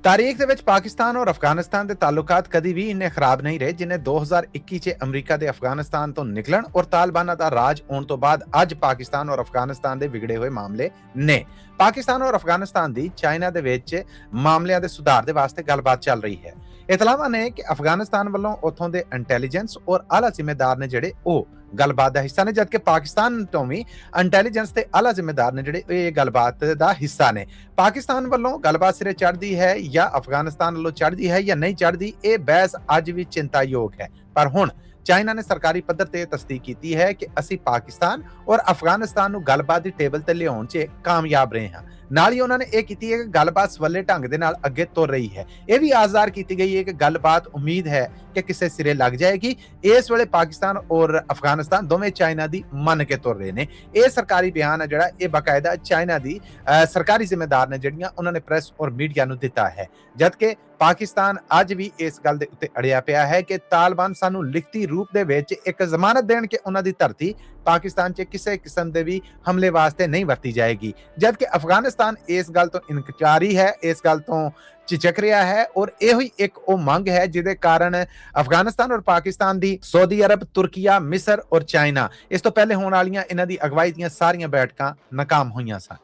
ਤਾਰੀਖ ਦੇ ਵਿੱਚ ਪਾਕਿਸਤਾਨ ਔਰ ਅਫਗਾਨਿਸਤਾਨ ਦੇ ਤਾਲੁਕਾਤ ਕਦੀ ਵੀ ਇੰਨੇ ਖਰਾਬ ਨਹੀਂ ਰਹੇ ਜਿੰਨੇ 2021 ਚ ਅਮਰੀਕਾ ਦੇ ਅਫਗਾਨਿਸਤਾਨ ਤੋਂ ਨਿਕਲਣ ਔਰ ਤਾਲਿਬਾਨਾਂ ਦਾ ਰਾਜ ਆਉਣ ਤੋਂ ਬਾਅਦ ਅੱਜ ਪਾਕਿਸਤਾਨ ਔਰ ਅਫਗਾਨਿਸਤਾਨ ਦੇ ਵਿਗੜੇ ਹੋਏ ਮਾਮਲੇ ਨੇ। ਪਾਕਿਸਤਾਨ ਔਰ ਅਫਗਾਨਿਸਤਾਨ ਦੀ ਚਾਈਨਾ ਦੇ ਵਿੱਚ ਮਾਮਲਿਆਂ ਦੇ ਸੁਧਾਰ ਦੇ ਵਾਸਤੇ ਗੱਲਬਾਤ ਚੱਲ ਰਹੀ ਹੈ। ਇਤਲਾਵਾਂ ਨੇ ਕਿ ਅਫਗਾਨਿਸਤਾਨ ਵੱਲੋਂ ਉੱਥੋਂ ਦੇ ਇੰਟੈਲੀਜੈਂਸ ਔਰ ਆਲਾ ਜ਼ਿੰਮੇਦਾਰ ਨੇ ਜਿਹੜੇ ਉਹ ਗੱਲਬਾਤ ਦਾ ਹਿੱਸਾ ਨੇ, ਜਦਕਿ ਪਾਕਿਸਤਾਨ ਤੋਂ ਵੀ ਇੰਟੈਲੀਜੈਂਸ ਤੇ ਆਲਾ ਜ਼ਿੰਮੇਦਾਰ ਨੇ ਜਿਹੜੇ ਇਹ ਗੱਲਬਾਤ ਦਾ ਹਿੱਸਾ ਨੇ। ਪਾਕਿਸਤਾਨ ਵੱਲੋਂ ਗੱਲਬਾਤ ਸਿਰੇ ਚੜ੍ਹਦੀ ਹੈ ਜਾਂ ਅਫਗਾਨਿਸਤਾਨ ਵੱਲੋਂ ਚੜ੍ਹਦੀ ਹੈ ਜਾਂ ਨਹੀਂ ਚੜ੍ਹਦੀ, ਇਹ ਬਹਿਸ ਅੱਜ ਵੀ ਚਿੰਤਾਯੋਗ ਹੈ। ਪਰ ਹੁਣ ਚਾਈਨਾ ਨੇ ਸਰਕਾਰੀ ਪੱਧਰ ਤੇ ਤਸਦੀਕ ਕੀਤੀ ਹੈ ਕਿ ਅਸੀਂ ਪਾਕਿਸਤਾਨ ਔਰ ਅਫਗਾਨਿਸਤਾਨ ਨੂੰ ਗੱਲਬਾਤ ਦੀ ਟੇਬਲ ਤੇ ਲਿਆਉਣ 'ਚ ਕਾਮਯਾਬ ਰਹੇ ਹਾਂ। ਨਾਲ ਹੀ ਉਹਨਾਂ ਨੇ ਇਹ ਕੀਤੀ ਹੈ ਕਿ ਗੱਲਬਾਤ ਸਵੱਲੇ ਢੰਗ ਦੇ ਨਾਲ ਅੱਗੇ ਤੁਰ ਰਹੀ ਹੈ। ਇਹ ਵੀ ਆਜ਼ਾਰ ਕੀਤੀ ਗਈ ਹੈ ਕਿ ਗੱਲਬਾਤ ਉਮੀਦ ਹੈ ਕਿ ਕਿਸੇ ਸਿਰੇ ਲੱਗ ਜਾਏਗੀ। ਇਸ ਵੇਲੇ ਪਾਕਿਸਤਾਨ ਔਰ ਅਫਗਾਨਿਸਤਾਨ ਦੋਵੇਂ ਚਾਈਨਾ ਦੀ ਮੰਨ ਕੇ ਤੁਰ ਰਹੇ ਨੇ। ਇਹ ਸਰਕਾਰੀ ਬਿਆਨ ਹੈ ਜਿਹੜਾ ਇਹ ਬਾਕਾਇਦਾ ਚਾਈਨਾ ਦੀ ਸਰਕਾਰੀ ਜ਼ਿੰਮੇਦਾਰ ਨੇ ਜਿਹੜੀਆਂ ਉਹਨਾਂ ਨੇ ਪ੍ਰੈਸ ਔਰ ਮੀਡੀਆ ਨੂੰ ਦਿੱਤਾ ਹੈ, ਜਦਕਿ ਪਾਕਿਸਤਾਨ ਅੱਜ ਵੀ ਇਸ ਗੱਲ ਦੇ ਉੱਤੇ ਅੜਿਆ ਪਿਆ ਹੈ ਕਿ ਤਾਲਿਬਾਨ ਸਾਨੂੰ ਲਿਖਤੀ ਰੂਪ ਦੇ ਵਿੱਚ ਇੱਕ ਜ਼ਮਾਨਤ ਦੇਣ ਕਿ ਉਹਨਾਂ ਦੀ ਧਰਤੀ ਪਾਕਿਸਤਾਨ 'ਚ ਕਿਸੇ ਕਿਸਮ ਦੇ ਵੀ ਹਮਲੇ ਵਾਸਤੇ ਨਹੀਂ ਵਰਤੀ ਜਾਏਗੀ, ਜਦਕਿ ਅਫਗਾਨਿਸਤਾਨ ਇਸ ਗੱਲ ਤੋਂ ਇਨਕਾਰੀ ਹੈ, ਇਸ ਗੱਲ ਤੋਂ ਝਿਜਕ ਰਿਹਾ ਹੈ ਔਰ ਇਹੋ ਹੀ ਇੱਕ ਉਹ ਮੰਗ ਹੈ ਜਿਹਦੇ ਕਾਰਨ ਅਫਗਾਨਿਸਤਾਨ ਔਰ ਪਾਕਿਸਤਾਨ ਦੀ ਸਾਊਦੀ ਅਰਬ, ਤੁਰਕੀਆ, ਮਿਸਰ ਔਰ ਚਾਈਨਾ ਇਸ ਤੋਂ ਪਹਿਲੇ ਹੋਣ ਵਾਲੀਆਂ ਇਹਨਾਂ ਦੀ ਅਗਵਾਈ ਦੀਆਂ ਸਾਰੀਆਂ ਬੈਠਕਾਂ ਨਾਕਾਮ ਹੋਈਆਂ ਸਨ।